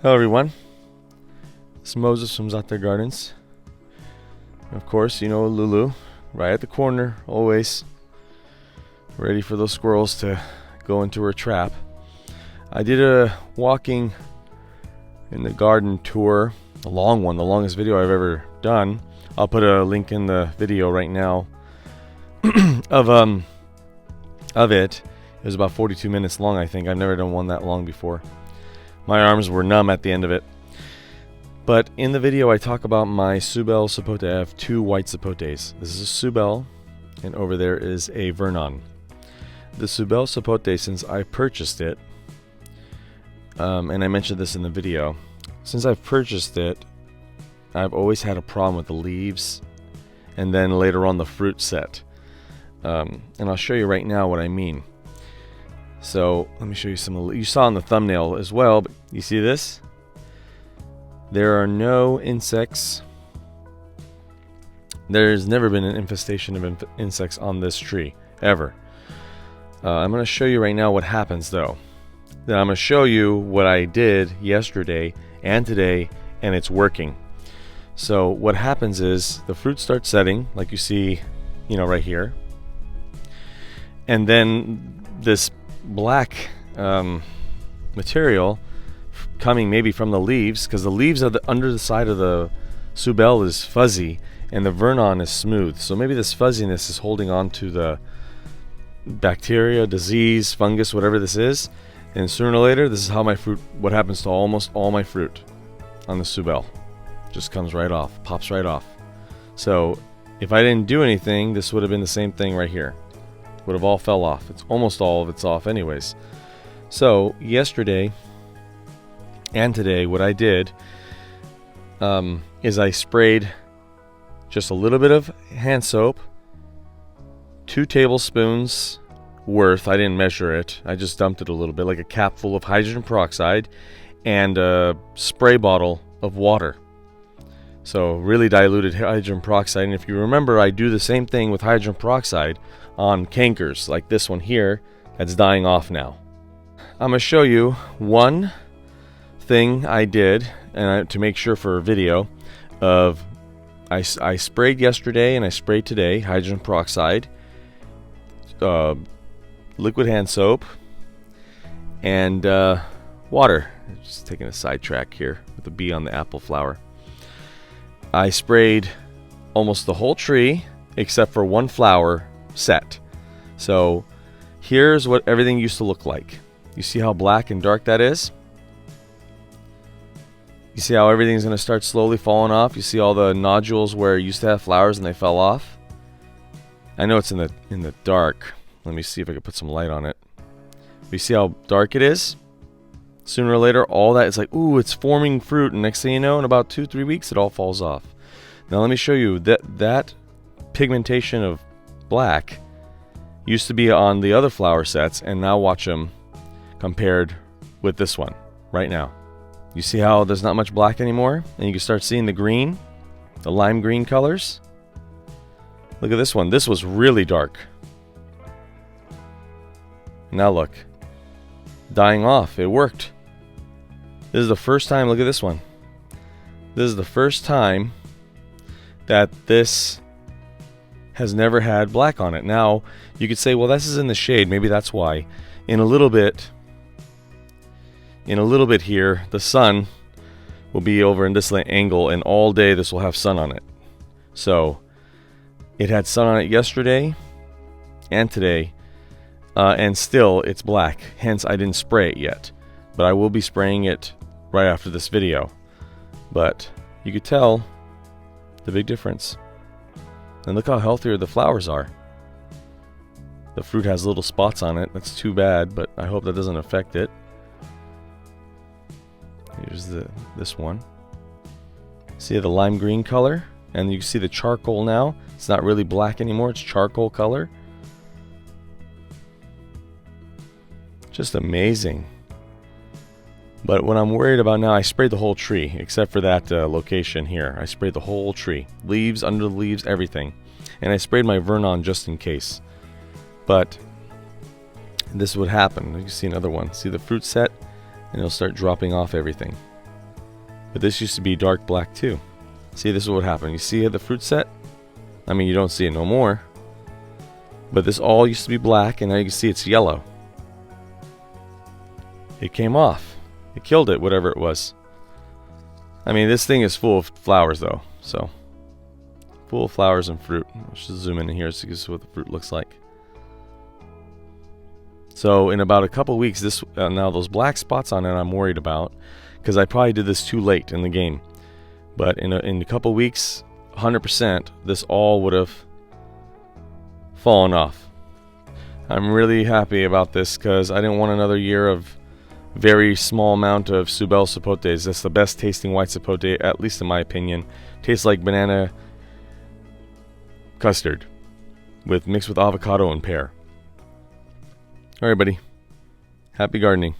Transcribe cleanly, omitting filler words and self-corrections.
Hello everyone, it's Moses from Zaatar Gardens. Of course, you know Lulu, right at the corner, always ready for those squirrels to go into her trap. I did a walking in the garden tour, a long one, the longest video I've ever done. I'll put a link in the video right now of it. It was about 42 minutes long, I think. I've never done one that long before. My arms were numb at the end of it. But in the video I talk about my Suebelle Sapote. I have two white sapotes. This is a Suebelle, and over there is a Vernon. The Suebelle Sapote, since I purchased it, and I mentioned this in the video, since I've purchased it, I've always had a problem with the leaves, and then later on the fruit set. And I'll show you right now what I mean. So let me show you some. You saw in the thumbnail as well, but you see this? There are no insects. There's never been an infestation of insects on this tree, ever. I'm going to show you right now what happens though. Then I'm going to show you what I did yesterday and today, and it's working. So what happens is the fruit starts setting, like you see, right here. And then this black material coming maybe from the leaves, because the leaves are under the side of the Suebelle is fuzzy and the Vernon is smooth, so maybe this fuzziness is holding on to the bacteria, disease, fungus, whatever this is, and sooner or later this is how my fruit, what happens to almost all my fruit on the Suebelle, just comes right off, pops right off. So if I didn't do anything, this would have been the same thing right here. Would have all fell off. It's almost all of it's off anyways. So yesterday and today what I did is I sprayed just a little bit of hand soap, 2 tablespoons worth. I didn't measure it, I just dumped it a little bit, like a cap full of hydrogen peroxide, and a spray bottle of water. So really diluted hydrogen peroxide. And if you remember, I do the same thing with hydrogen peroxide on cankers like this one here that's dying off now. I'm going to show you one thing I did, and to make sure for a video of I sprayed yesterday and I sprayed today hydrogen peroxide, liquid hand soap, and water. Just taking a sidetrack here with the bee on the apple flower. I sprayed almost the whole tree except for one flower set. So here's what everything used to look like. You see how black and dark that is? You see how everything's going to start slowly falling off? You see all the nodules where it used to have flowers and they fell off? I know it's in the dark. Let me see if I can put some light on it. You see how dark it is? Sooner or later, all that, it's like, ooh, it's forming fruit, and next thing you know, in about 2-3 weeks, it all falls off. Now let me show you that pigmentation of black used to be on the other flower sets, and now watch them compared with this one right now. You see how there's not much black anymore, and you can start seeing the green, the lime green colors. Look at this one. This was really dark. Now look, dying off. It worked. This is the first time. Look at this one. This is the first time that this has never had black on it. Now you could say, well, this is in the shade, maybe that's why. In a little bit here, the sun will be over in this angle, and all day this will have sun on it. So it had sun on it yesterday and today, and still it's black. Hence I didn't spray it yet, but I will be spraying it right after this video. But you could tell the big difference. And look how healthier the flowers are. The fruit has little spots on it. That's too bad, but I hope that doesn't affect it. Here's this one. See the lime green color? And you can see the charcoal now. It's not really black anymore, it's charcoal color. Just amazing. But what I'm worried about now, I sprayed the whole tree, except for that location here. I sprayed the whole tree. Leaves, under the leaves, everything. And I sprayed my Vernon just in case. But this would happen. You can see another one. See the fruit set? And it'll start dropping off everything. But this used to be dark black too. See, this is what happened. You see the fruit set? I mean, you don't see it no more. But this all used to be black, and now you can see it's yellow. It came off. It killed it, whatever it was. I mean, this thing is full of flowers though, so full of flowers and fruit. Let's just zoom in here so you can see what the fruit looks like. So in about a couple weeks, this now those black spots on it I'm worried about, because I probably did this too late in the game. But in a couple weeks, 100%, this all would have fallen off. I'm really happy about this because I didn't want another year of very small amount of Suebelle Sapotes. That's the best tasting white sapote, at least in my opinion. Tastes like banana custard mixed with avocado and pear. Alright, buddy. Happy gardening.